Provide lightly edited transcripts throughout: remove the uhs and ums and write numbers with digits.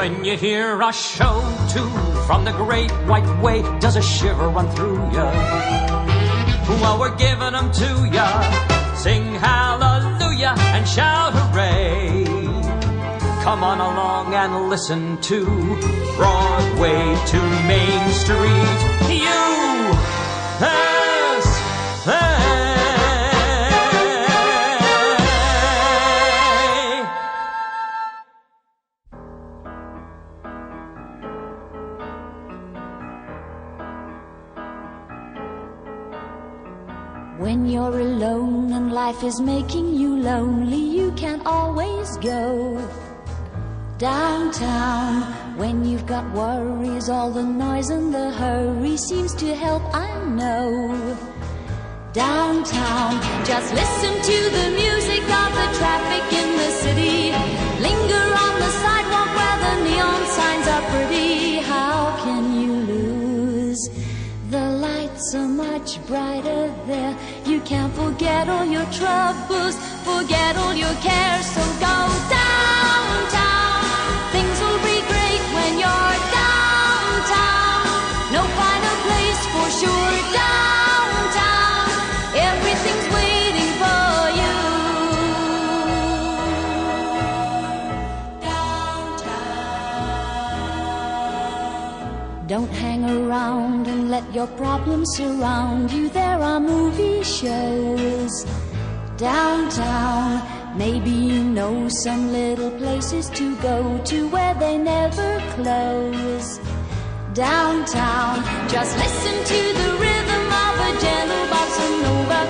When you hear a show tune from the great white way, does a shiver run through ya? Well, we're giving them to ya. Sing hallelujah and shout hooray. Come on along and listen to Broadway to Main Street. USA. When you're alone and life is making you lonely, you can always go downtown. When you've got worries, all the noise and the hurry seems to help, I know. Downtown, just listen to the music of the traffic in the city. Linger on the sidewalk where the neon signs are pretty. How can you lose? The lights are much brighter there. You can't forget all your troubles, forget all your cares. So go downtown. Things will be great when you're downtown. No finer place for sure. Downtown, everything's waiting for you. Downtown. Don't hang around and let your problems surround you. There are movie shows downtown. Maybe you know some little places to go to where they never close. Downtown, just listen to the rhythm of a gentle bossa nova.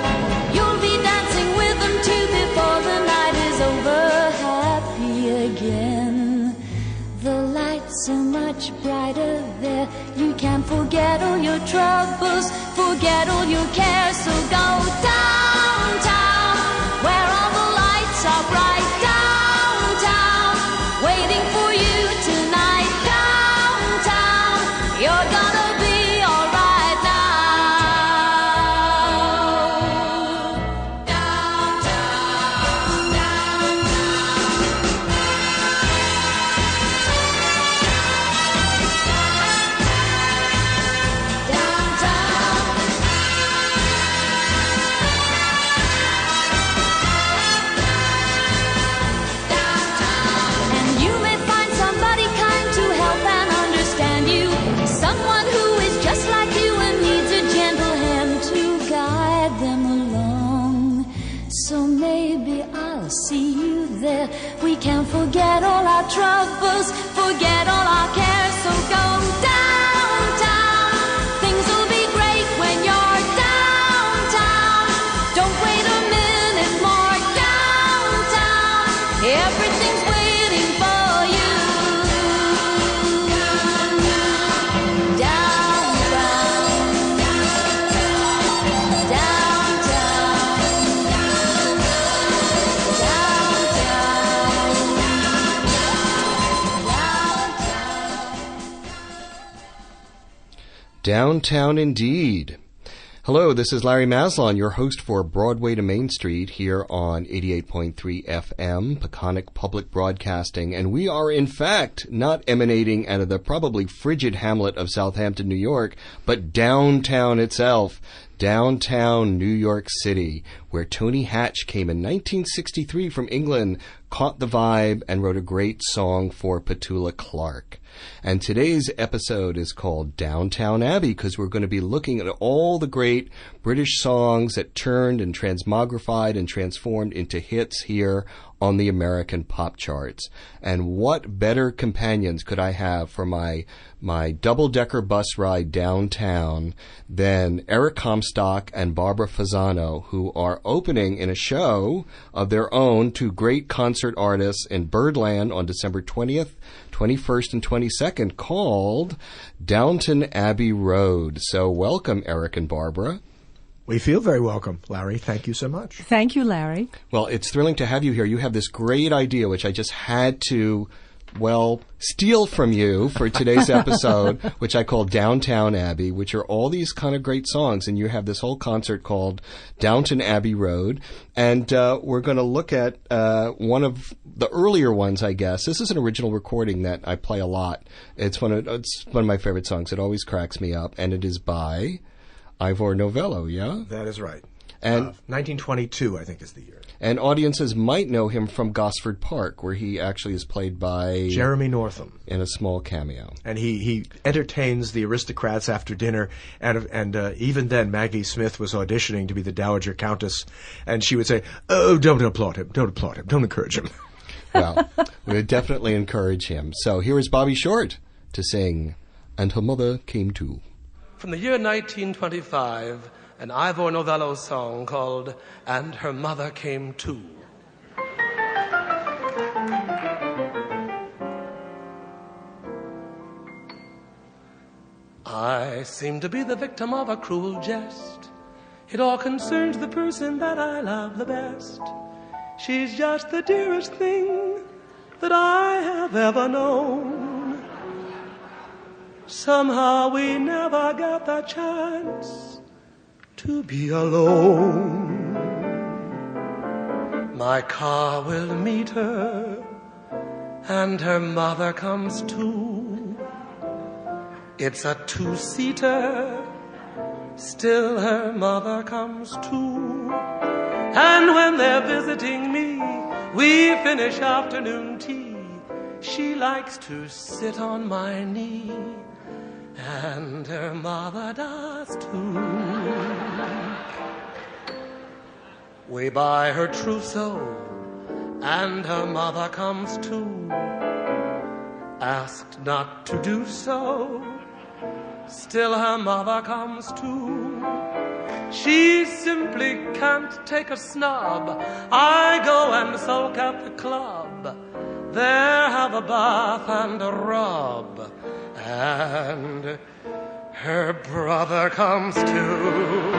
You'll be dancing with them too before the night is over. Happy again. The lights are much brighter there. You can't forget all your troubles, forget all your cares. So go downtown, where all the lights are bright. Downtown, waiting for you tonight. Downtown, you're gonna be alright now. Downtown, and you may find somebody kind to help and understand you. Someone who is just like you and needs a gentle hand to guide them along. So maybe I'll see you there. We can forget all our troubles, forget all our cares. So go downtown. Things will be great when you're downtown. Don't wait a minute more. Downtown, everything's waiting for you. Downtown, Downtown indeed. Hello, this is Larry Maslon, your host for Broadway to Main Street here on 88.3 FM, Peconic Public Broadcasting, and we are in fact not emanating out of the probably frigid hamlet of Southampton, New York, but downtown itself, downtown New York City, where Tony Hatch came in 1963 from England, caught the vibe, and wrote a great song for Petula Clark. And today's episode is called Downtown Abbey because we're going to be looking at all the great British songs that turned and transmogrified and transformed into hits here on the American pop charts. And what better companions could I have for my double-decker bus ride downtown than Eric Comstock and Barbara Fasano, who are opening in a show of their own, two great concert artists in Birdland on December 20th, 21st, and 22nd, called Downton Abbey Road. So welcome, Eric and Barbara. We feel very welcome, Larry. Thank you so much. Thank you, Larry. Well, it's thrilling to have you here. You have this great idea, which I just had to steal from you for today's episode, which I call Downtown Abbey, which are all these kind of great songs. And you have this whole concert called Downton Abbey Road. And we're going to look at one of the earlier ones, I guess. This is an original recording that I play a lot. It's one of my favorite songs. It always cracks me up. And it is by Ivor Novello, yeah? That is right. And 1922, I think, is the year. And audiences might know him from Gosford Park, where he actually is played by Jeremy Northam in a small cameo. And he entertains the aristocrats after dinner. And even then, Maggie Smith was auditioning to be the Dowager Countess, and she would say, "Oh, don't applaud him! Don't applaud him! Don't encourage him." Well, we would definitely encourage him. So here is Bobby Short to sing "And Her Mother Came Too." From the year 1925. An Ivor Novello song called And Her Mother Came Too. I seem to be the victim of a cruel jest. It all concerns the person that I love the best. She's just the dearest thing that I have ever known. Somehow we never get the chance to be alone. My car will meet her, and her mother comes too. It's a two-seater, still her mother comes too. And when they're visiting me, we finish afternoon tea. She likes to sit on my knee, and her mother does too. We buy her trousseau, and her mother comes too. Asked not to do so, still her mother comes too. She simply can't take a snub. I go and sulk at the club. There have a bath and a rub, and her brother comes too.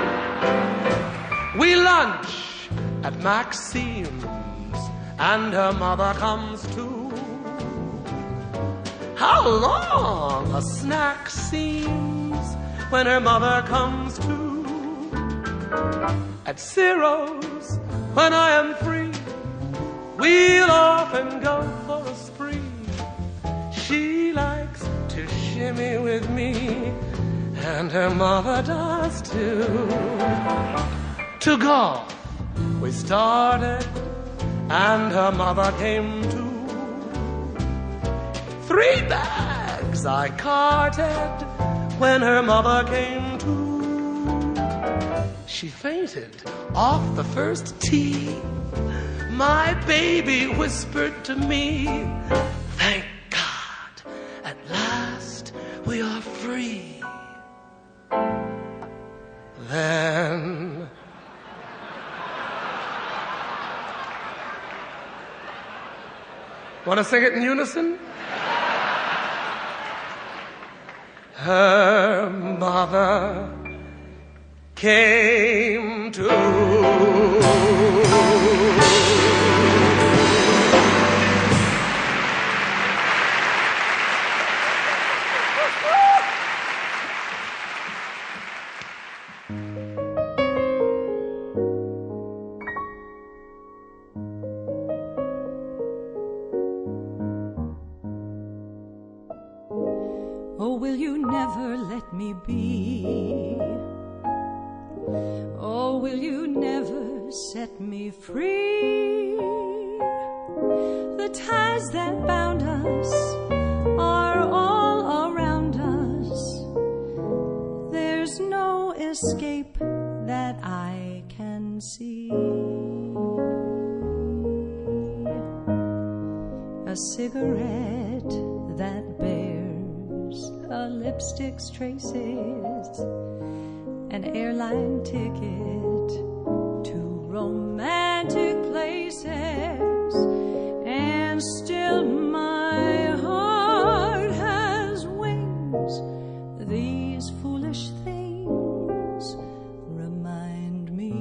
We lunch at Maxime's, and her mother comes too. How long a snack seems when her mother comes too. At Ciro's, when I am free, we'll often go for a spree. She likes to shimmy with me, and her mother does too. To golf we started, and her mother came too. 3 bags I carted when her mother came too. She fainted off the first tee. My baby whispered to me, "Thank God, at last we are free." Then want to sing it in unison? Her mother came to. Oh, will you never let me be? Oh, will you never set me free? The ties that bound us are all around us. There's no escape that I can see. A cigarette that bears a lipstick's traces, an airline ticket to romantic places, and still my heart has wings. These foolish things remind me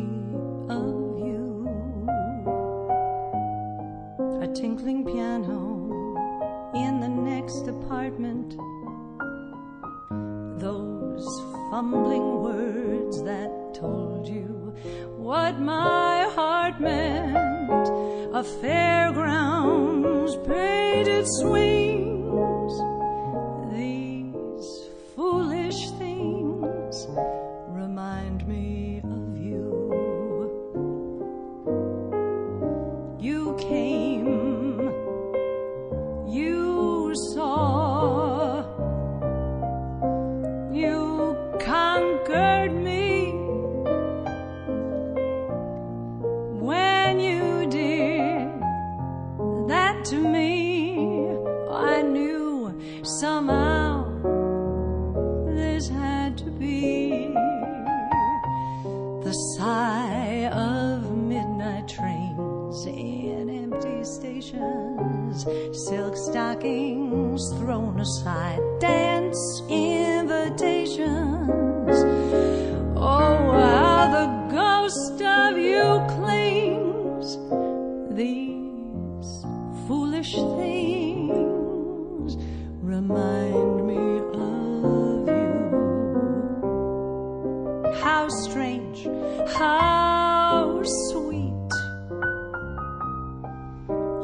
of you. A tinkling piano in the next apartment. Those fumbling words that told you what my heart meant. A fairground's painted swings. These foolish things remind me of you. You came, you saw, you conquered me. When you did that to me, I knew somehow this had to be. The sigh of midnight trains in empty stations, silk stockings thrown aside, dance invitations. Oh, how the ghost of you clings. These foolish things remind me of you. How strange, how sweet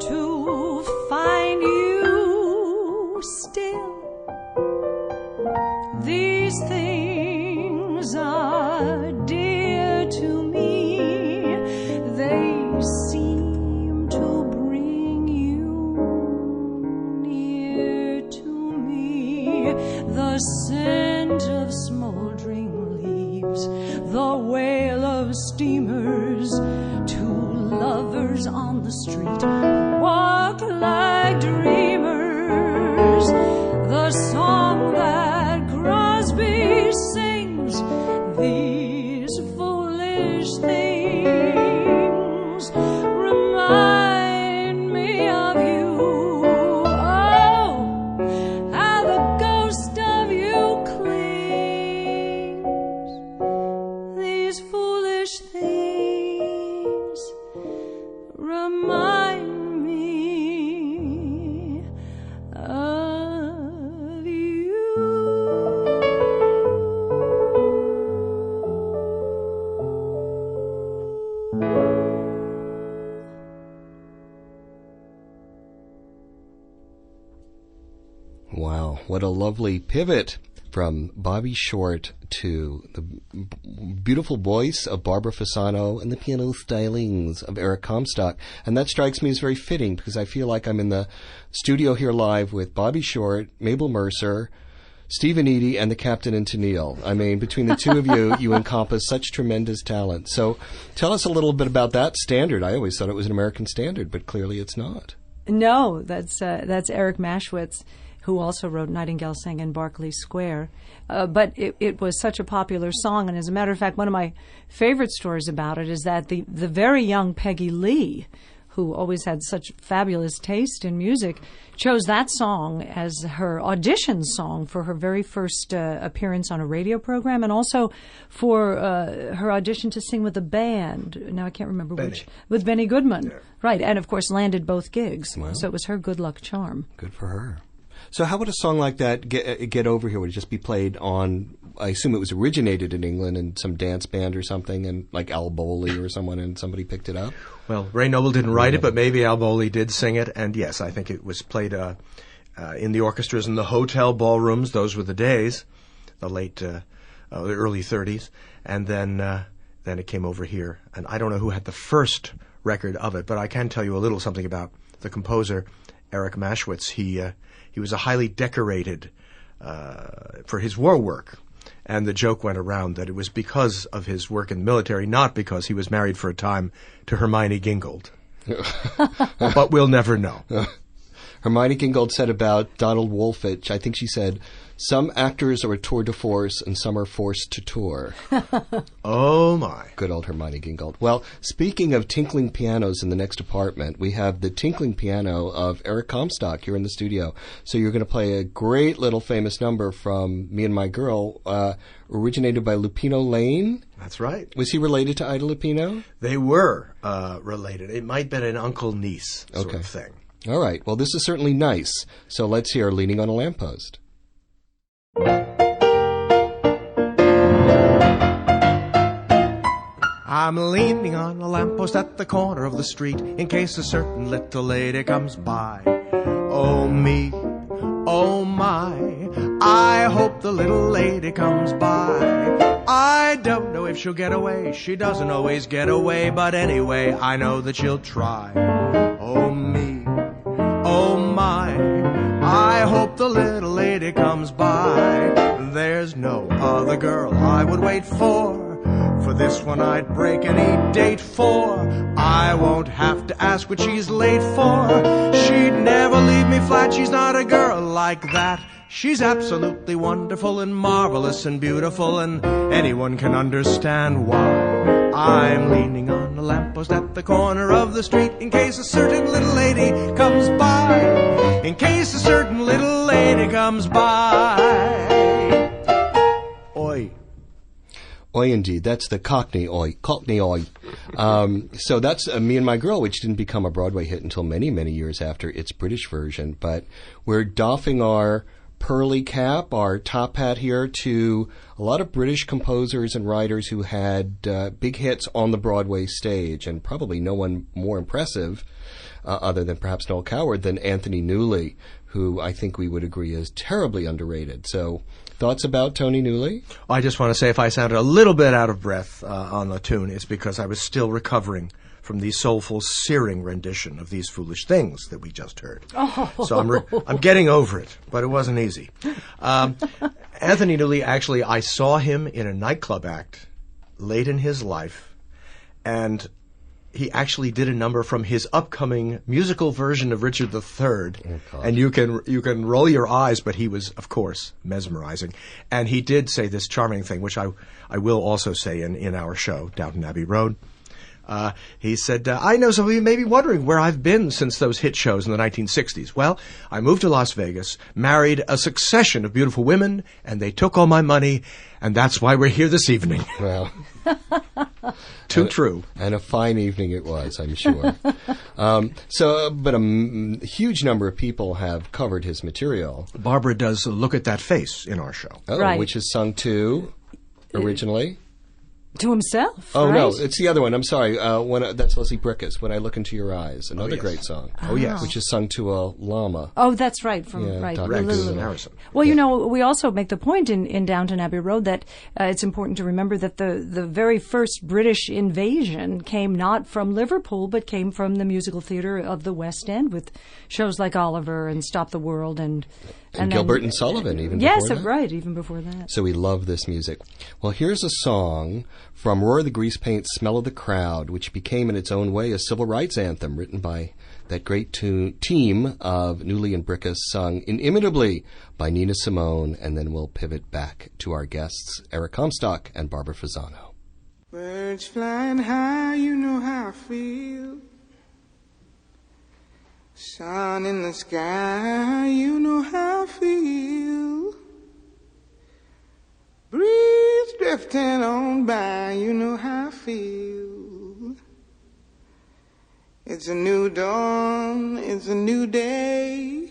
to find you still. These things are dear to me. They seem to bring you near to me. The scent of smoldering leaves, the wail of steamers, two lovers on the street walk like dreamers. The song that Crosby sings, these foolish things remind me of you. Oh, how the ghost of you clings. These foolish things remind me of you. Wow, what a lovely pivot from Bobby Short to the beautiful voice of Barbara Fasano and the piano stylings of Eric Comstock. And that strikes me as very fitting because I feel like I'm in the studio here live with Bobby Short, Mabel Mercer, Stephen Eady, and the Captain and Tennille. I mean, between the two of you, you encompass such tremendous talent. So tell us a little bit about that standard. I always thought it was an American standard, but clearly it's not. No, that's Eric Maschwitz, who also wrote Nightingale Sang in Berkeley Square. But it was such a popular song, and as a matter of fact, one of my favorite stories about it is that the very young Peggy Lee, who always had such fabulous taste in music, chose that song as her audition song for her very first appearance on a radio program, and also for her audition to sing with a band. Now I can't remember which. With Benny Goodman. Yeah. Right, and of course landed both gigs. Wow. So it was her good luck charm. Good for her. So how would a song like that get over here? Would it just be played on, I assume it was originated in England in some dance band or something, and like Al Bowley or someone, and somebody picked it up? Well, Ray Noble didn't write it, but maybe Al Bowley did sing it. And yes, I think it was played in the orchestras in the hotel ballrooms. Those were the days, the early 30s. And then it came over here. And I don't know who had the first record of it, but I can tell you a little something about the composer, Eric Maschwitz. He was a highly decorated for his war work. And the joke went around that it was because of his work in the military, not because he was married for a time to Hermione Gingold. But we'll never know. Hermione Gingold said about Donald Wolfich, I think she said, some actors are a tour de force and some are forced to tour. Oh, my. Good old Hermione Gingold. Well, speaking of tinkling pianos in the next apartment, we have the tinkling piano of Eric Comstock here in the studio. So you're going to play a great little famous number from Me and My Girl, originated by Lupino Lane. That's right. Was he related to Ida Lupino? They were related. It might have been an uncle-niece sort of thing. All right. Well, this is certainly nice. So let's hear Leaning on a Lamppost. I'm leaning on a lamppost at the corner of the street in case a certain little lady comes by. Oh me, oh my, I hope the little lady comes by. I don't know if she'll get away, she doesn't always get away, but anyway, I know that she'll try. Oh me, oh my, I hope the little lady comes by. There's no other girl I would wait for this one I'd break any date for. I won't have to ask what she's late for. She'd never leave me flat, she's not a girl like that. She's absolutely wonderful and marvelous and beautiful, and anyone can understand why. I'm leaning on a lamppost at the corner of the street in case a certain little lady comes by. In case a certain little lady comes by. Oi. Oi, indeed. That's the Cockney oi. Cockney oi. So that's Me and My Girl, which didn't become a Broadway hit until many, many years after its British version. But we're doffing our pearly cap, our top hat here, to a lot of British composers and writers who had big hits on the Broadway stage, and probably no one more impressive, other than perhaps Noel Coward, than Anthony Newley, who I think we would agree is terribly underrated. So, thoughts about Tony Newley? I just want to say if I sounded a little bit out of breath on the tune, it's because I was still recovering from the soulful, searing rendition of These Foolish Things that we just heard. Oh. So I'm getting over it, but it wasn't easy. Anthony Newley, actually, I saw him in a nightclub act late in his life, and he actually did a number from his upcoming musical version of Richard III, and you can roll your eyes, but he was, of course, mesmerizing. And he did say this charming thing, which I will also say in our show, Downton Abbey Road. He said, I know some of you may be wondering where I've been since those hit shows in the 1960s. Well, I moved to Las Vegas, married a succession of beautiful women, and they took all my money, and that's why we're here this evening. Well, too true. And a fine evening it was, I'm sure. But a huge number of people have covered his material. Barbara does Look at That Face in our show. Oh, right. Which is sung to, originally? To himself, Oh, right? no, it's the other one. I'm sorry. That's Leslie Brickus, When I Look Into Your Eyes, another great song. Oh, yes. Which is sung to a llama. Oh, that's right. Right. Dr. Rex Goose. and Harrison. Well, you know, we also make the point in Downton Abbey Road that it's important to remember that the very first British invasion came not from Liverpool, but came from the musical theatre of the West End with shows like Oliver and Stop the World and Gilbert and Sullivan, even before that. Yes, right, even before that. So we love this music. Well, here's a song from Rory the Greasepaint's Smell of the Crowd, which became in its own way a civil rights anthem written by that great team of Newley and Brickus, sung inimitably by Nina Simone, and then we'll pivot back to our guests, Eric Comstock and Barbara Fasano. Birds flying high, you know how I feel. Sun in the sky, you know how I feel. Breeze drifting on by, you know how I feel. It's a new dawn, it's a new day.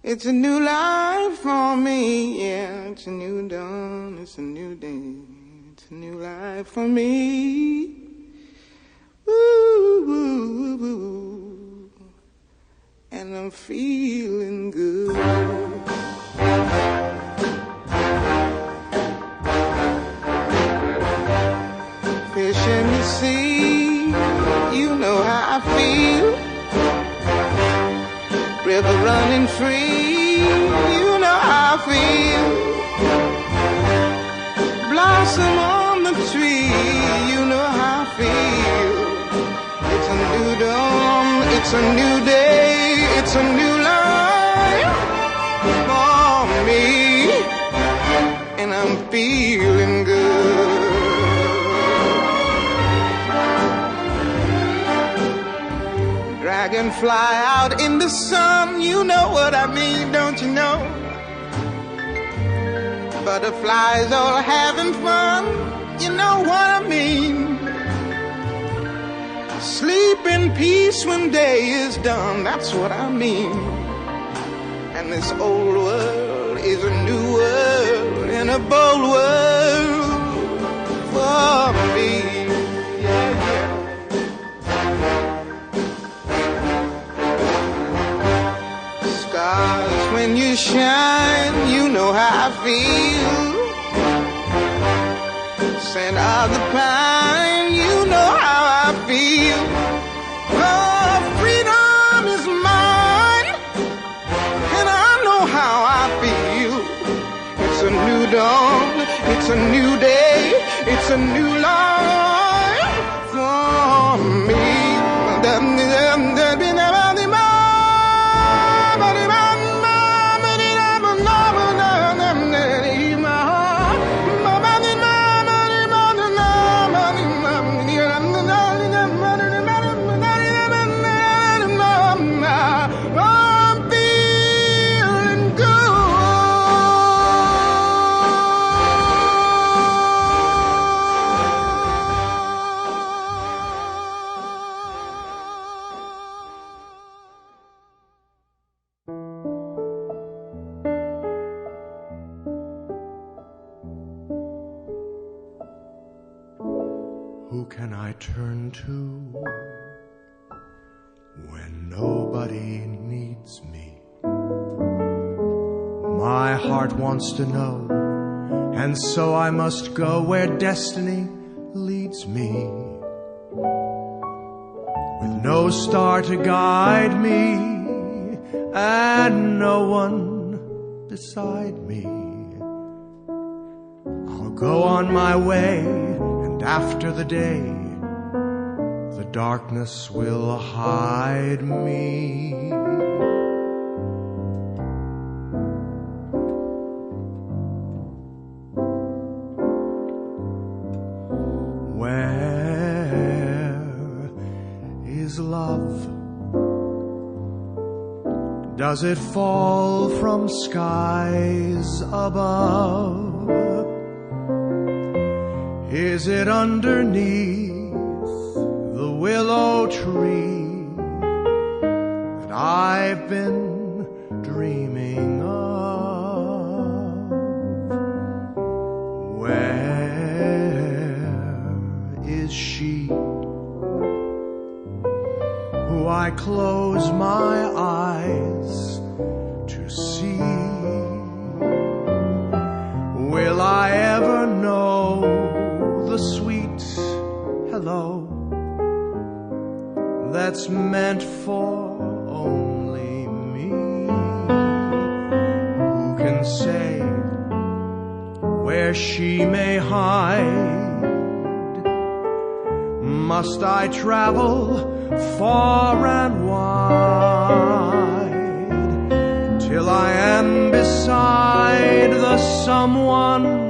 It's a new life for me, yeah. It's a new dawn, it's a new day. It's a new life for me. Ooh, ooh, ooh, ooh. And I'm feeling good. Fish in the sea, you know how I feel. River running free, you know how I feel. Blossom on the tree, you know how I feel. It's a new dawn, it's a new day. It's a new life for me, and I'm feeling good. Dragonfly out in the sun, you know what I mean, don't you know? Butterflies all having fun, you know what I mean. Sleep in peace when day is done, that's what I mean. And this old world is a new world and a bold world for me. Yeah, yeah. Stars, when you shine, you know how I feel. Scent of the pine, you know how I feel. Oh, freedom is mine, and I know how I feel. It's a new dawn, it's a new day, it's a new life for me. Who can I turn to when nobody needs me? My heart wants to know, and so I must go where destiny leads me. With no star to guide me, and no one beside me, I'll go on my way, and after the day, the darkness will hide me. Where is love? Does it fall from skies above? Is it underneath the willow tree that I've been dreaming of? Where is she who I close my eyes to see? Will I ever know the sweet hello that's meant for only me? Who can say where she may hide? Must I travel far and wide till I am beside the someone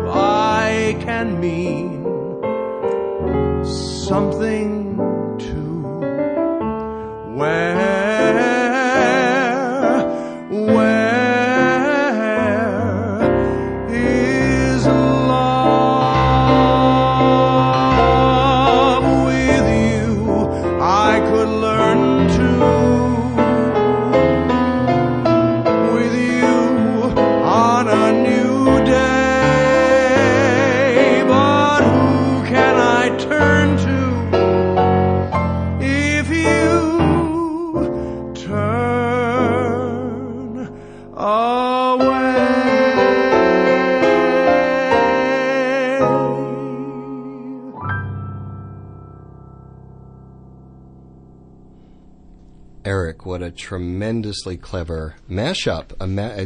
I can mean something to? Where is love? With you I could learn to. With you on a new day, but who can I turn to if you turn away? Eric, what a tremendously clever mashup.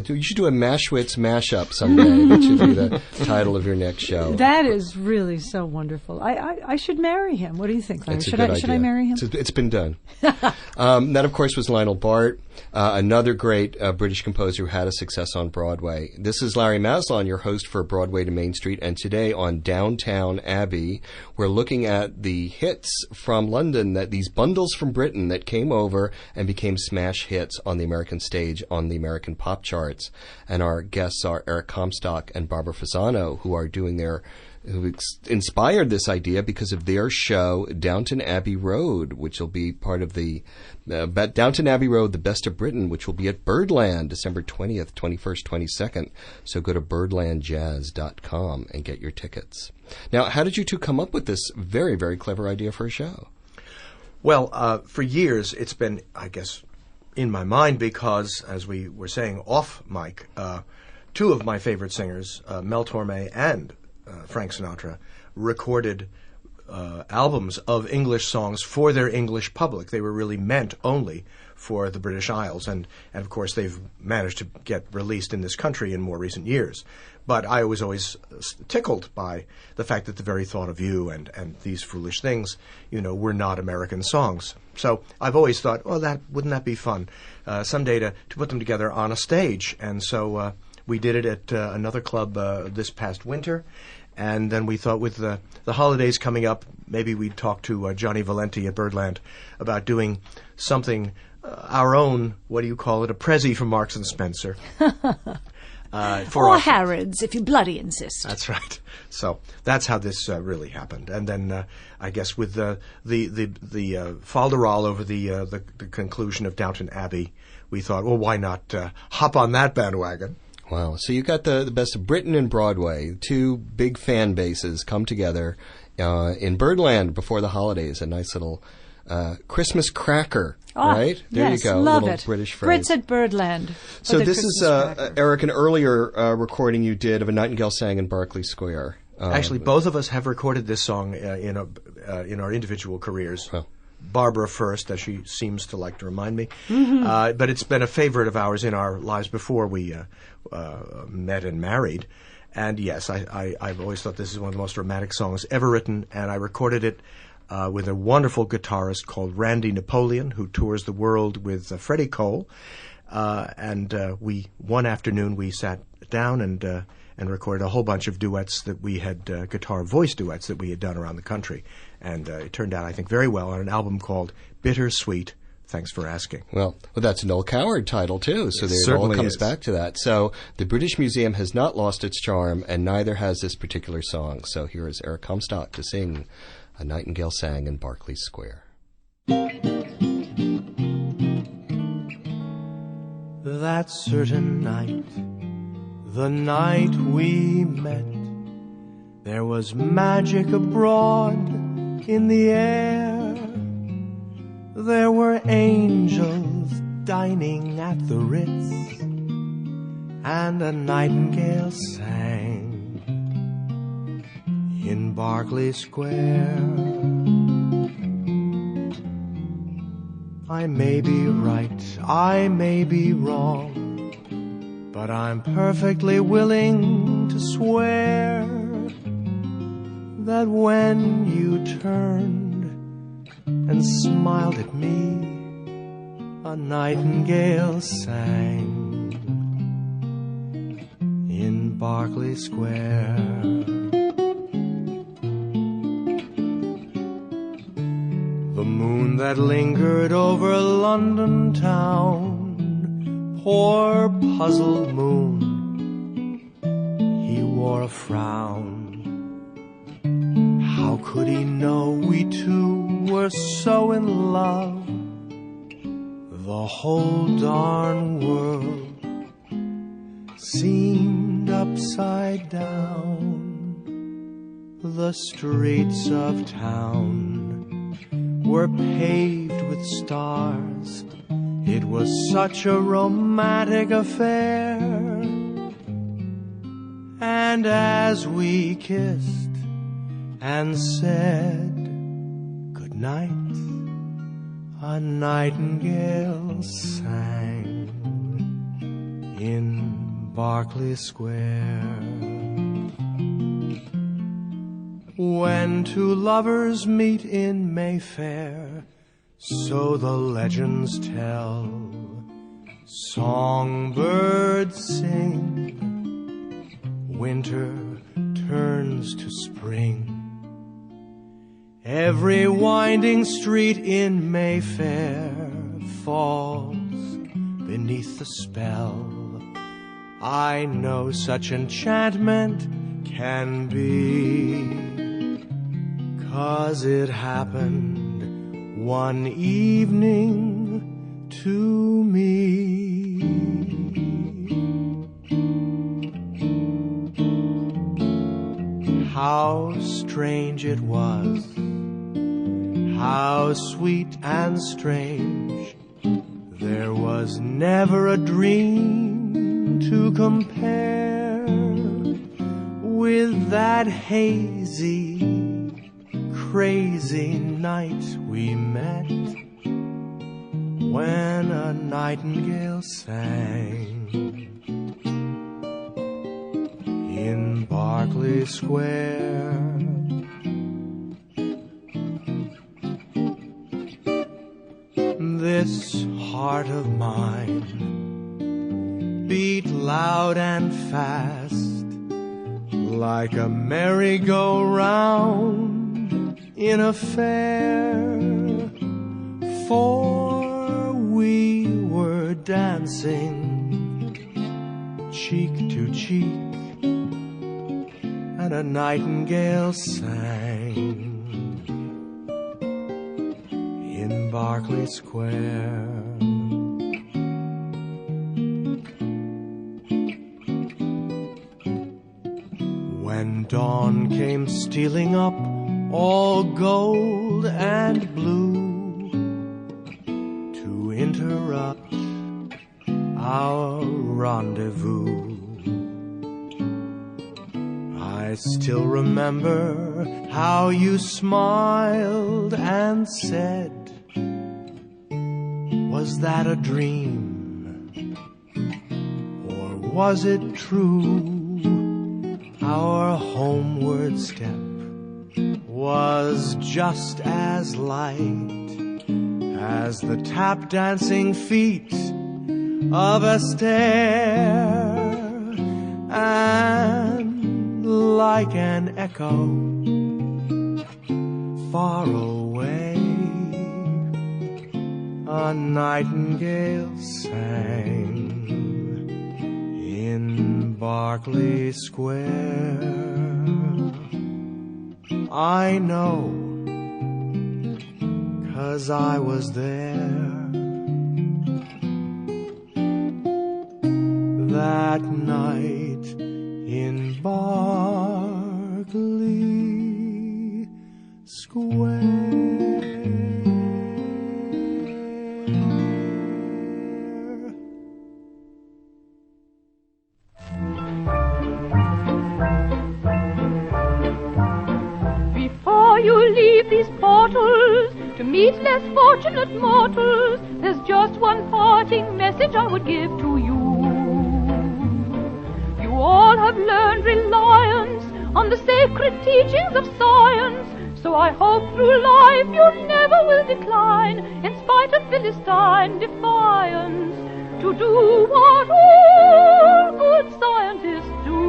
You should do a Mashwitz mashup someday. That should be the title of your next show. That is really so wonderful. I should marry him. What do you think, Larry? It's a good idea. Should I marry him? It's been done. That, of course, was Lionel Bart, another great British composer who had a success on Broadway. This is Larry Maslon, your host for Broadway to Main Street, and today on Downtown Abbey, we're looking at the hits from London, these bundles from Britain that came over and became smash hits on the American stage, on the American pop charts. And our guests are Eric Comstock and Barbara Fasano, who are doing their who inspired this idea because of their show Downton Abbey Road, which will be part of the Downton Abbey Road, the Best of Britain, which will be at Birdland December 20th, 21st, 22nd. So go to birdlandjazz.com and get your tickets. Now, how did you two come up with this very, very clever idea for a show? Well, for years it's been, I guess, in my mind because, as we were saying off mic, two of my favorite singers, Mel Torme and Frank Sinatra, recorded albums of English songs for their English public. They were really meant only for the British Isles, and of course they've managed to get released in this country in more recent years. But I was always tickled by the fact that the very thought of you and These Foolish Things, were not American songs. So I've always thought, wouldn't that be fun someday to put them together on a stage? And so we did it at another club this past winter. And then we thought with the holidays coming up, maybe we'd talk to Johnny Valenti at Birdland about doing something, our own, what do you call it, a Prezi from Marks and Spencer. Or Harrods, if you bloody insist. That's right. So that's how this really happened. And then I guess with the falderall over the conclusion of Downton Abbey, we thought, well, why not hop on that bandwagon? Wow. So you got the Best of Britain and Broadway, two big fan bases come together in Birdland before the holidays. A nice little Christmas cracker, right? There yes, you go. Love little it. British phrase. Brits at Birdland. So this is, Eric, an earlier recording you did of A Nightingale Sang in Berkeley Square. Actually, both of us have recorded this song in our individual careers. Well. Barbara first, as she seems to like to remind me. Mm-hmm. But it's been a favorite of ours in our lives before we met and married. And yes, I've always thought this is one of the most romantic songs ever written, and I recorded it with a wonderful guitarist called Randy Napoleon, who tours the world with Freddie Cole. And one afternoon we sat down and recorded a whole bunch of duets that we had, guitar voice duets that we had done around the country. And it turned out, I think, very well on an album called Bittersweet. Thanks for asking. Well, that's a Noel Coward title, too, so it all comes back to that. So the British Museum has not lost its charm, and neither has this particular song. So here is Eric Comstock to sing A Nightingale Sang in Berkeley Square. That certain night, the night we met, there was magic abroad in the air. There were angels dining at the Ritz, and a nightingale sang in Berkeley Square. I may be right, I may be wrong, but I'm perfectly willing to swear that when you turned and smiled at me, a nightingale sang in Berkeley Square. The moon that lingered over London town, poor puzzled moon, he wore a frown. How could he know we two were so in love? The whole darn world seemed upside down. The streets of town were paved with stars. It was such a romantic affair. And as we kissed and said goodnight, a nightingale sang in Berkeley Square. When two lovers meet in Mayfair, so the legends tell, songbirds sing, winter turns to spring. Every winding street in Mayfair falls beneath the spell. I know such enchantment can be, 'cause it happened one evening to me. How strange it was, how sweet and strange. There was never a dream to compare with that hazy, crazy night we met when a nightingale sang in Berkeley Square. This heart of mine beat loud and fast, like a merry-go-round in a fair, for we were dancing cheek to cheek, and a nightingale sang in Berkeley Square. When dawn came stealing up, all gold and blue, to interrupt our rendezvous, I still remember how you smiled and said, was that a dream, or was it true? Our homeward step was just as light as the tap-dancing feet of a stair, and like an echo far away, a nightingale sang in Berkeley Square. I know, 'cause I was there that night in Berkeley Square. These portals to meet less fortunate mortals, there's just one parting message I would give to you. You all have learned reliance on the sacred teachings of science, so I hope through life you never will decline, in spite of Philistine defiance, to do what all good scientists do.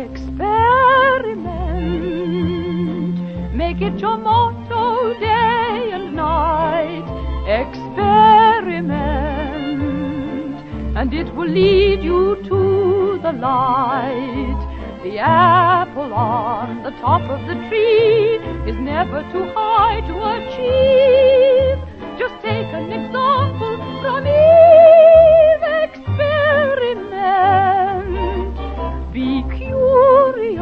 Experiment, make it your motto day and night. Experiment, and it will lead you to the light. The apple on the top of the tree is never too high to achieve. Just take an example from Eve. Experiment, be curious,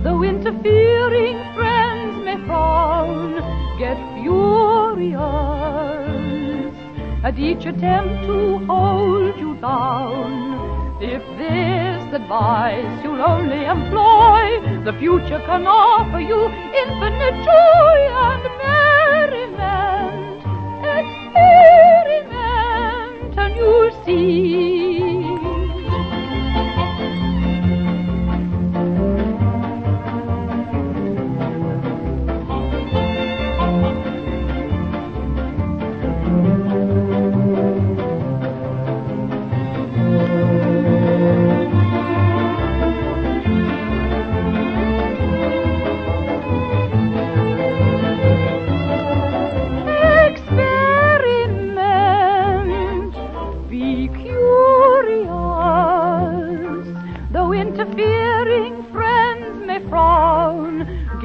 though interfering friends may frown. Get furious at each attempt to hold you down. If this advice you'll only employ, the future can offer you infinite joy and merriment. Experiment and you'll see.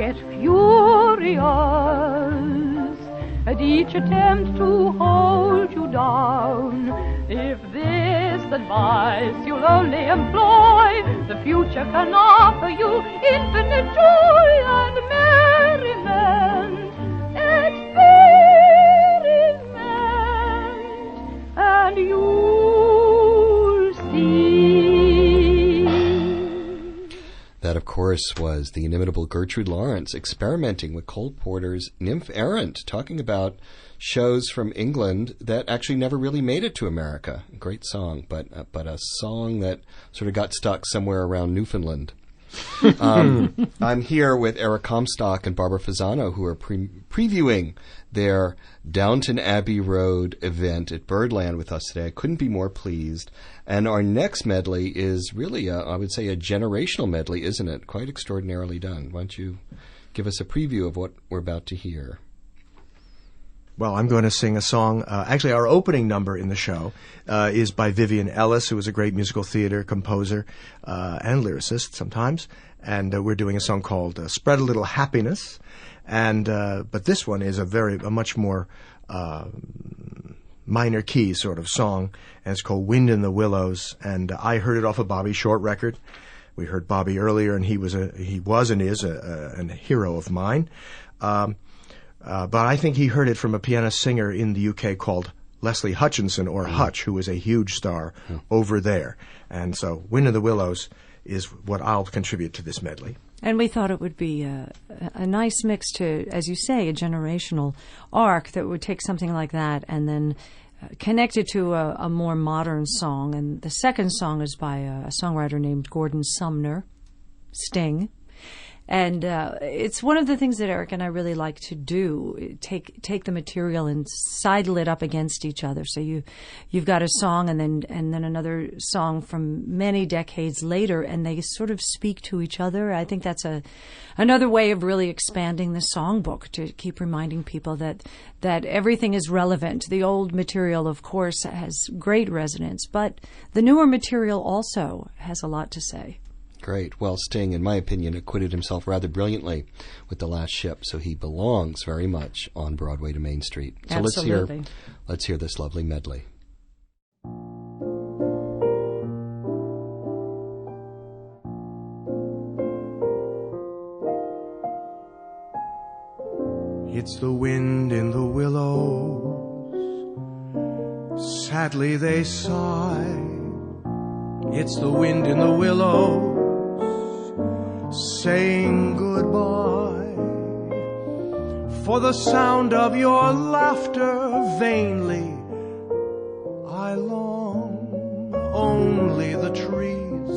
get furious at each attempt to hold you down. If this advice you'll only employ, the future can offer you infinite joy and merriment, experiment, and you'll see. That, of course, was the inimitable Gertrude Lawrence experimenting with Cole Porter's Nymph Errant, talking about shows from England that actually never really made it to America. Great song, but a song that sort of got stuck somewhere around Newfoundland. I'm here with Eric Comstock and Barbara Fasano, who are previewing their Downton Abbey Road event at Birdland with us today. I couldn't be more pleased. And our next medley is really, I would say, a generational medley, isn't it? Quite extraordinarily done. Why don't you give us a preview of what we're about to hear? Well, I'm going to sing a song. Actually, our opening number in the show is by Vivian Ellis, who was a great musical theater composer and lyricist sometimes. And we're doing a song called "Spread a Little Happiness." And but this one is a much more minor key sort of song, and it's called "Wind in the Willows." And I heard it off a Bobby Short record. We heard Bobby earlier, and he was and is a hero of mine. But I think he heard it from a pianist-singer in the UK called Leslie Hutchinson, or Hutch, who is a huge star over there. And so "Wind in the Willows" is what I'll contribute to this medley. And we thought it would be a nice mix to, as you say, a generational arc that would take something like that and then connect it to a more modern song. And the second song is by a songwriter named Gordon Sumner, Sting. And it's one of the things that Eric and I really like to do, take the material and sidle it up against each other. So you've got a song and then another song from many decades later, and they sort of speak to each other. I think that's another way of really expanding the songbook, to keep reminding people that everything is relevant. The old material, of course, has great resonance, but the newer material also has a lot to say. Great. Well, Sting, in my opinion, acquitted himself rather brilliantly with The Last Ship, so he belongs very much on Broadway to Main Street. So Absolutely. let's hear this lovely medley. It's the wind in the willows, sadly they sigh. It's the wind in the willows, saying goodbye. For the sound of your laughter vainly I long. Only the trees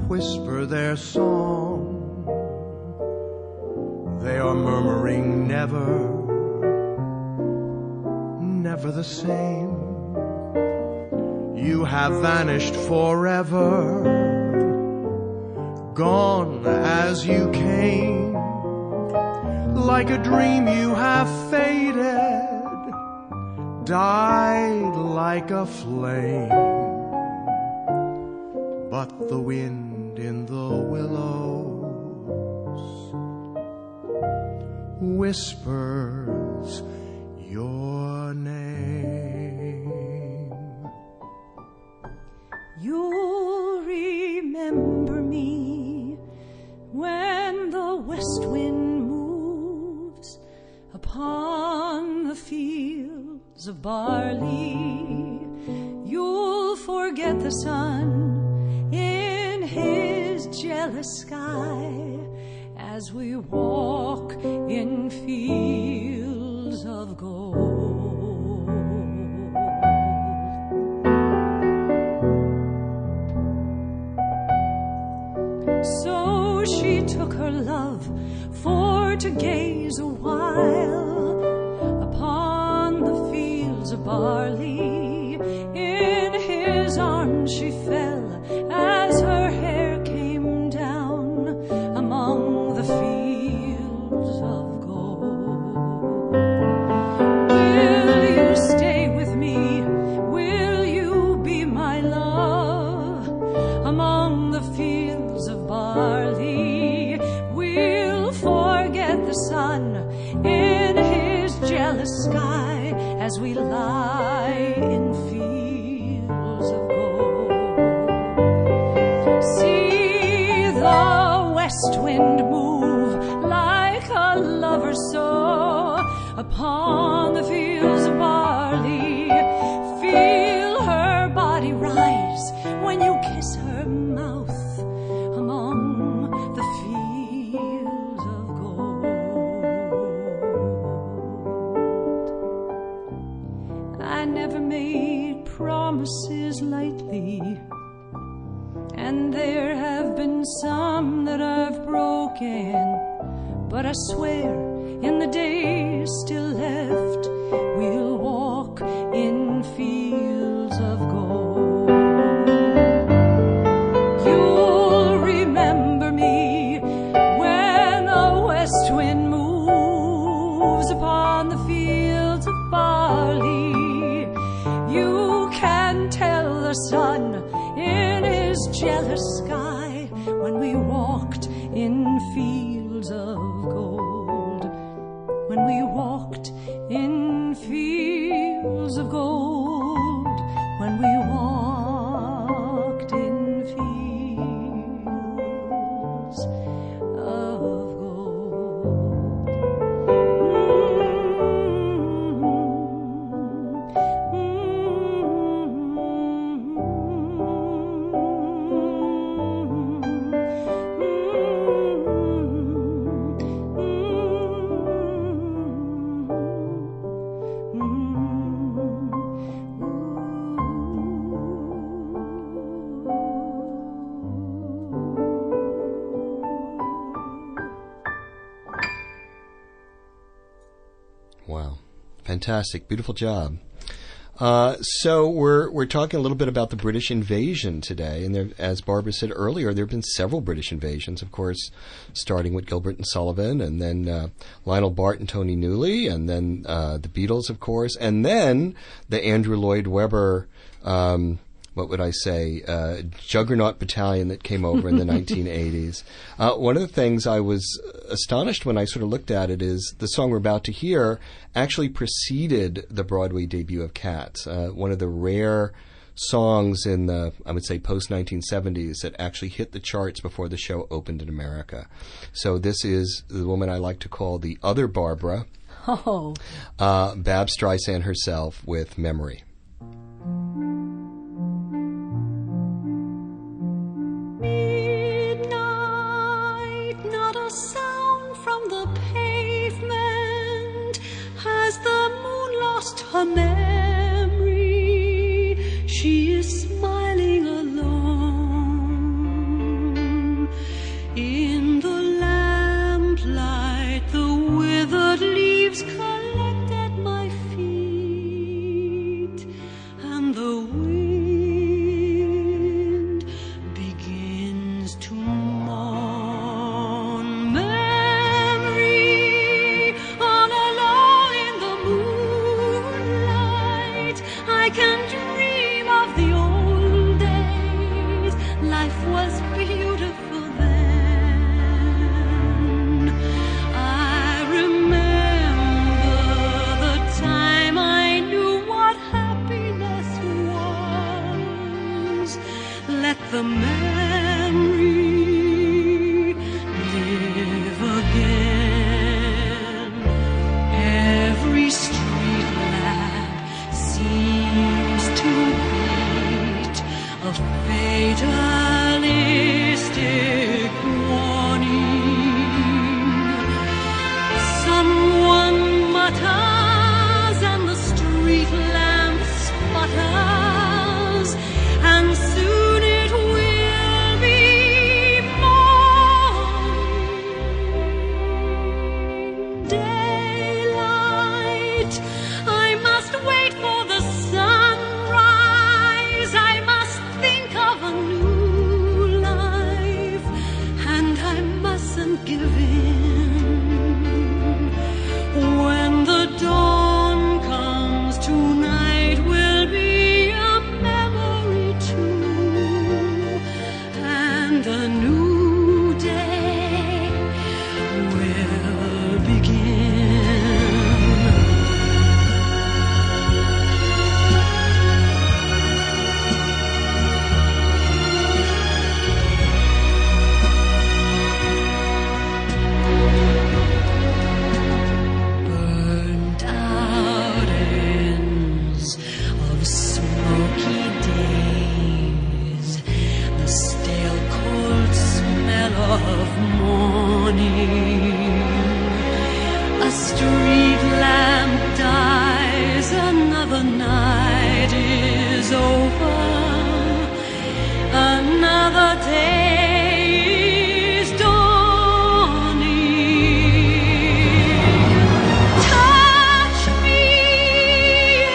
whisper their song. They are murmuring never, never the same. You have vanished forever, gone as you came. Like a dream you have faded, died like a flame. But the wind in the willows whispers your name. You'll remember me when the west wind moves upon the fields of barley. You'll forget the sun in his jealous sky as we walk in fields of gold. So she took her love for to gaze a while upon the fields of barley. In his arms she fell as her hair came down among the fields of gold. Will you stay with me? Will you be my love among the fields of barley? Will jealous sky as we lie in fields of gold. See the west wind move like a lover so upon the fields of barley. Feel her body rise when you kiss her mouth among the fields of gold. I never made promises lightly, and there have been some that I've broken, but I swear in the days still left we'll walk in fields of gold. You'll remember me when a west wind moves upon the fields of barley. You can tell the sun in his jealous sky when we walked in fields of gold. When we walked in fields of gold. When we walked in fields of gold. Wow. Fantastic. Beautiful job. So we're talking a little bit about the British invasion today, and there, as Barbara said earlier, there have been several British invasions, of course, starting with Gilbert and Sullivan, and then Lionel Bart and Tony Newley, and then the Beatles, of course, and then the Andrew Lloyd Webber, what would I say, juggernaut battalion that came over in the 1980s. One of the things I was astonished when I sort of looked at it is the song we're about to hear actually preceded the Broadway debut of Cats. One of the rare songs in the, I would say, post-1970s that actually hit the charts before the show opened in America. So this is the woman I like to call the other Barbara, Oh. Bab Streisand herself, with Memory. Midnight, not a sound from the pavement. Has the moon lost her memory? She is smiling alone. In the lamplight, the withered leaves collect at my feet, and the wind begins to mourn. Memory, all alone in the moonlight, I can dream of the old days. Life was beautiful then. I remember the time I knew what happiness was. Let the memory live again. Every street lamp seems to beat a fatalistic warning. Someone mutters and the street lamp sputters, and soon it will be morning. Daylight, I must wait for the sunrise. I must think of a new life, and I mustn't give in. When the dawn comes, tonight will be a memory too, and a new day will begin. dawning. A street lamp dies, another night is over, another day is dawning. Touch me,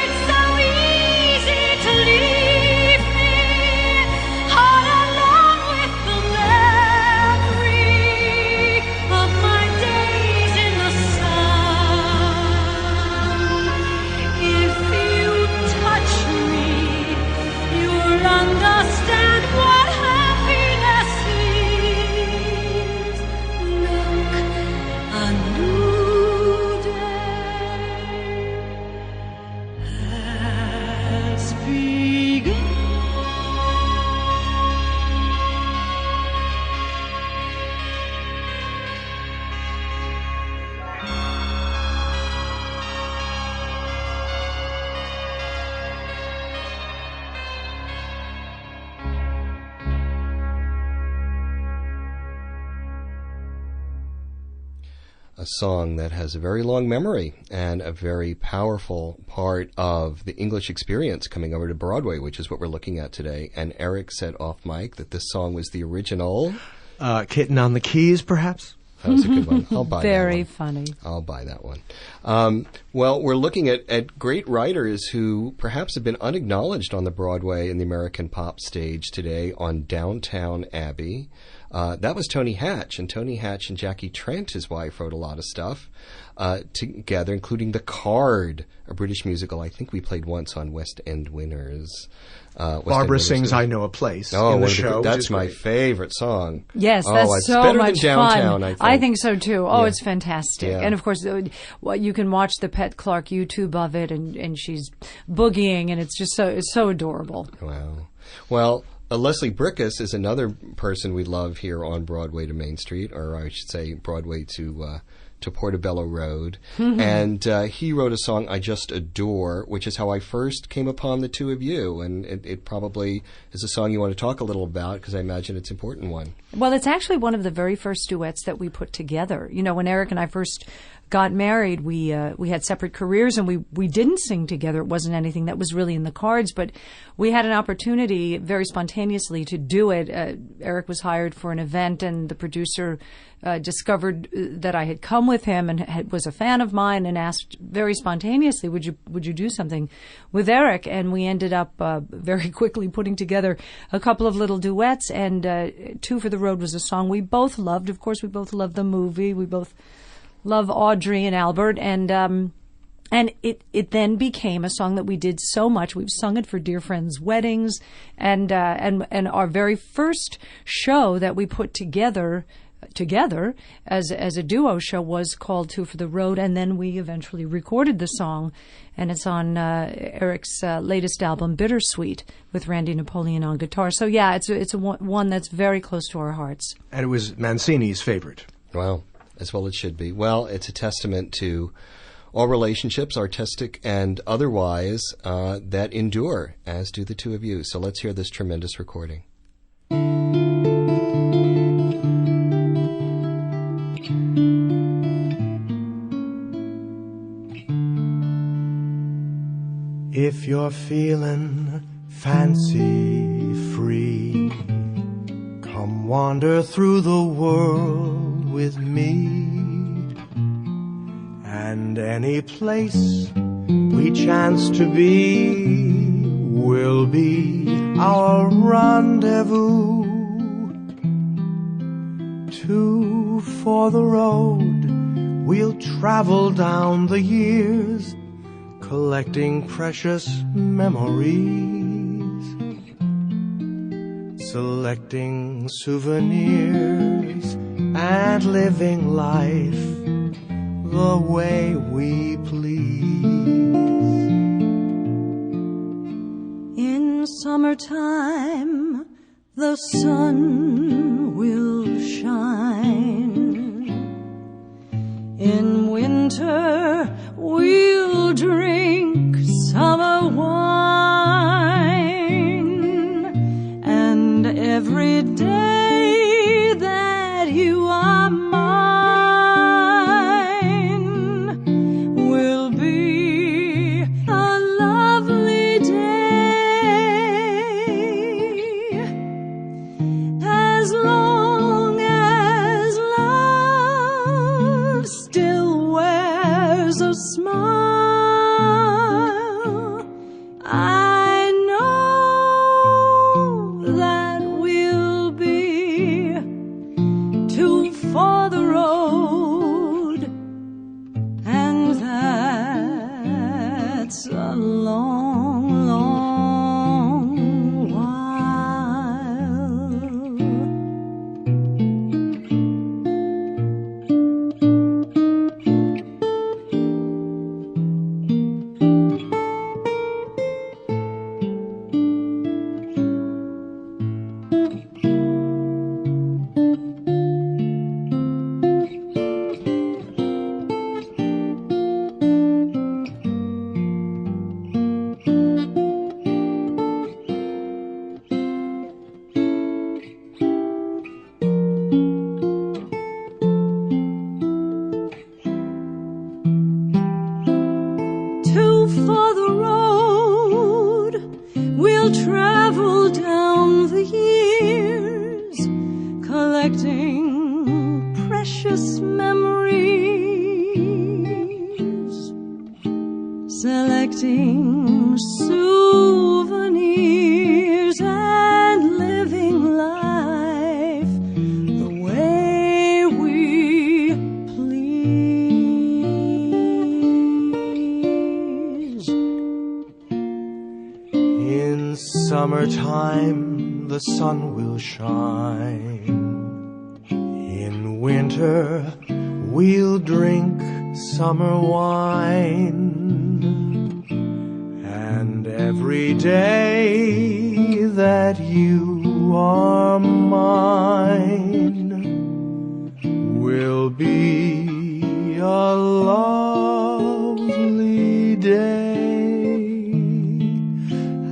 it's so easy to leave me all alone with the memory of my days in the sun. If you touch me, you'll understand what happiness is. Look, a new day has begun. A song that has a very long memory and a very powerful part of the English experience coming over to Broadway, which is what we're looking at today. And Eric said off mic that this song was the original. Kitten on the Keys, perhaps? That was a good one. I'll buy that one. Very funny. I'll buy that one. Well, we're looking at great writers who perhaps have been unacknowledged on the Broadway and the American pop stage today on Downtown Abbey. That was Tony Hatch, and Tony Hatch and Jackie Trent, his wife, wrote a lot of stuff together, including The Card, a British musical I think we played once on West End Winners. Barbara sings "I Know a Place" Oh, in the show. that's my favorite song. Yes, Oh, that's it's so better much than Downtown, fun. I think. So too. Oh, Yeah. it's fantastic. Yeah. And of course, you can watch the Pet Clark YouTube of it, and she's boogieing, and it's so adorable. Wow. Well, Leslie Brickus is another person we love here on Broadway to Main Street, or I should say Broadway to Portobello Road. And he wrote a song, I Just Adore, which is how I first came upon the two of you. And it probably is a song you want to talk a little about, because I imagine it's an important one. Well, it's actually one of the very first duets that we put together. You know, when Eric and I first got married, we had separate careers, and we didn't sing together. It wasn't anything that was really in the cards, but we had an opportunity very spontaneously to do it. Eric was hired for an event, and the producer discovered that I had come with him and was a fan of mine, and asked very spontaneously, would you do something with Eric? And we ended up very quickly putting together a couple of little duets, and Two for the Road was a song we both loved. Of course, we both loved the movie. We both love Audrey and Albert, and it then became a song that we did so much. We've sung it for dear friends' weddings, and our very first show that we put together as a duo show was called Two for the Road, and then we eventually recorded the song, and it's on Eric's latest album, Bittersweet, with Randy Napoleon on guitar. So yeah, it's one that's very close to our hearts. And it was Mancini's favorite. Wow. As well it should be. Well, it's a testament to all relationships, artistic and otherwise, that endure, as do the two of you. So let's hear this tremendous recording. If you're feeling fancy free, come wander through the world with me. And any place we chance to be will be our rendezvous. Two for the road, we'll travel down the years, collecting precious memories, selecting souvenirs, and living life the way we please. In summertime, the sun will shine. In winter, we'll drink summer wine. And every day that you are mine, smile. I know that we'll be two for the road, and that's a long, long while. Two for the road, we'll travel down the years, collecting precious memories, selecting souvenirs, and living life the way we please. In summertime, the sun will shine. In winter, we'll drink summer wine. And every day that you are mine will be a lovely day,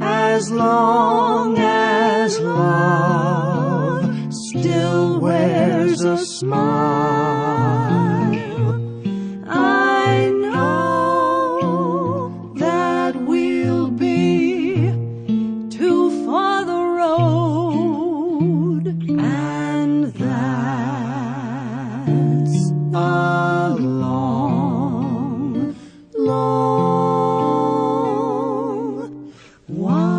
as long as love still wears a smile. I know that we'll be two for the road, and that's a long, long while.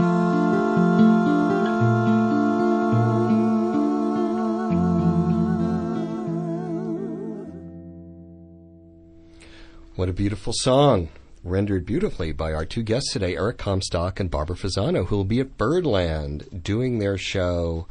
What a beautiful song, rendered beautifully by our two guests today, Eric Comstock and Barbara Fasano, who will be at Birdland doing their show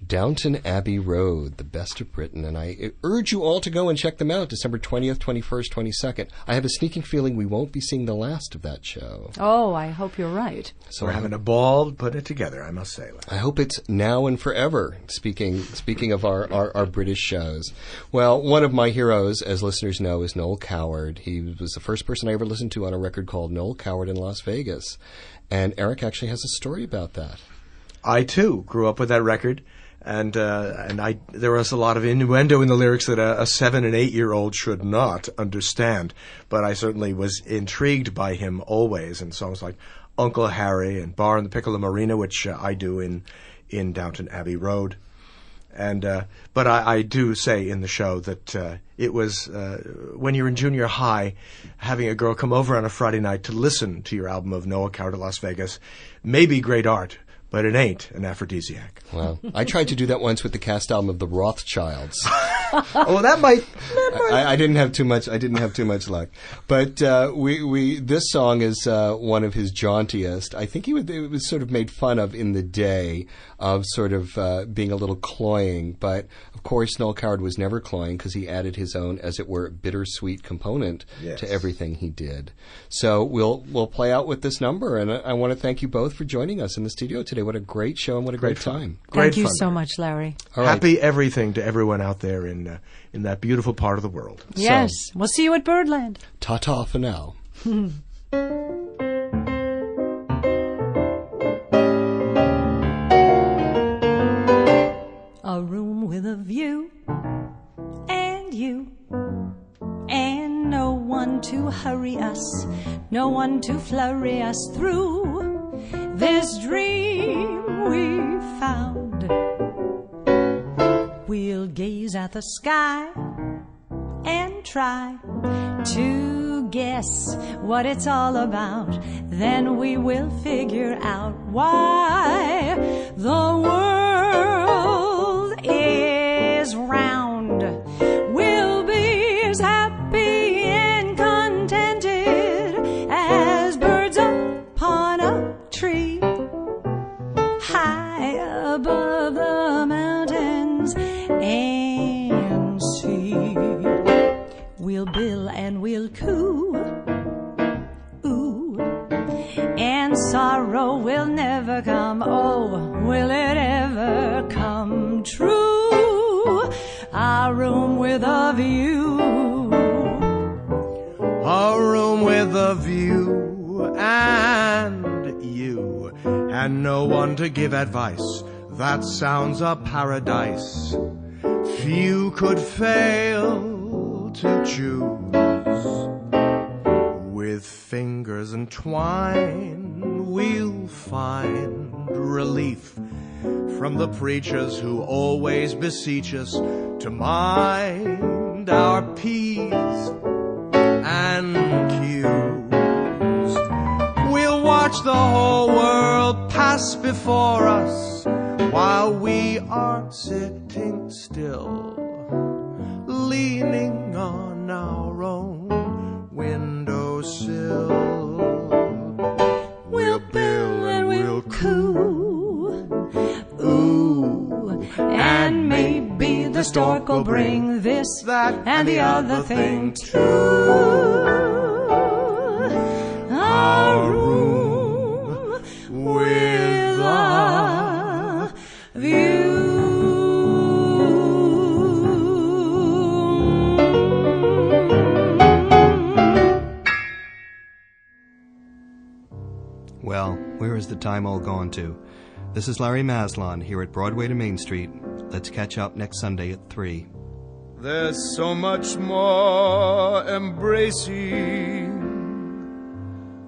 Downton Abbey Road, the best of Britain. And I urge you all to go and check them out, December 20th, 21st, 22nd. I have a sneaking feeling we won't be seeing the last of that show. Oh, I hope you're right. So We're having a ball putting it together, I must say. I hope it's now and forever, speaking of our British shows. Well, one of my heroes, as listeners know, is Noel Coward. He was the first person I ever listened to on a record called Noel Coward in Las Vegas. And Eric actually has a story about that. I, too, grew up with that record. And there was a lot of innuendo in the lyrics that a 7- and 8-year-old should not understand. But I certainly was intrigued by him always, and songs like Uncle Harry and Bar in the Piccolo Marina, which I do in Downton Abbey Road. And but I do say in the show that it was when you're in junior high, having a girl come over on a Friday night to listen to your album of Noel Coward at Las Vegas may be great art, but it ain't an aphrodisiac. Well, I tried to do that once with the cast album of the Rothschilds. Oh, that might. I didn't have too much. I didn't have too much luck. But this song is one of his jauntiest. I think it was sort of made fun of in the day of sort of being a little cloying. But of course, Noel Coward was never cloying because he added his own, as it were, bittersweet component to everything he did. So we'll play out with this number, and I want to thank you both for joining us in the studio today. What a great show and what a great time! Thank you so much, Larry. All right. Happy everything to everyone out there in that beautiful part of the world. Yes, we'll see you at Birdland. Ta-ta for now. A room with a view, and you, and no one to hurry us, no one to flurry us through this dream we found. We'll gaze at the sky and try to guess what it's all about, then we will figure out why the world is round. We'll be as happy and contented as birds upon a tree, high above the mountains and sea. We'll bill and we'll coo, ooh, and sorrow will never come. Oh, will it ever come true? Our room with a view, a room with a view, and you, and no one to give advice. That sounds a paradise. Few could fail to choose. With fingers entwined, we'll find relief from the preachers who always beseech us to mind our P's and Q's. We'll watch the whole world pass before us while we are sitting still, leaning on our own windowsill. We'll bill and we'll coo, ooh, and maybe the stork will bring this, that, and the other thing too. Our room with a view. Well, where is the time all gone to? This is Larry Maslon here at Broadway to Main Street. Let's catch up next Sunday at 3. There's so much more embracing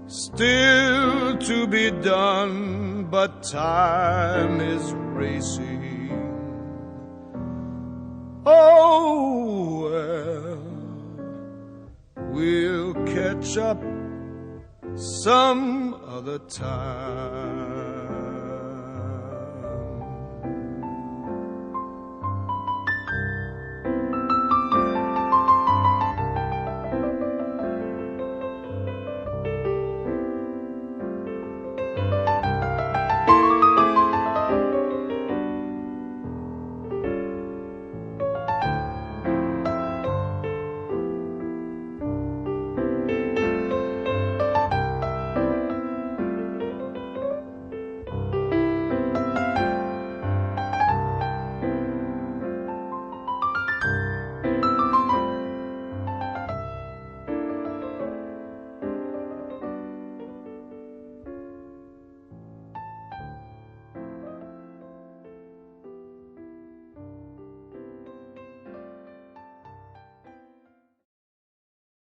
still to be done, but time is racing. Oh, well, we'll catch up some other time.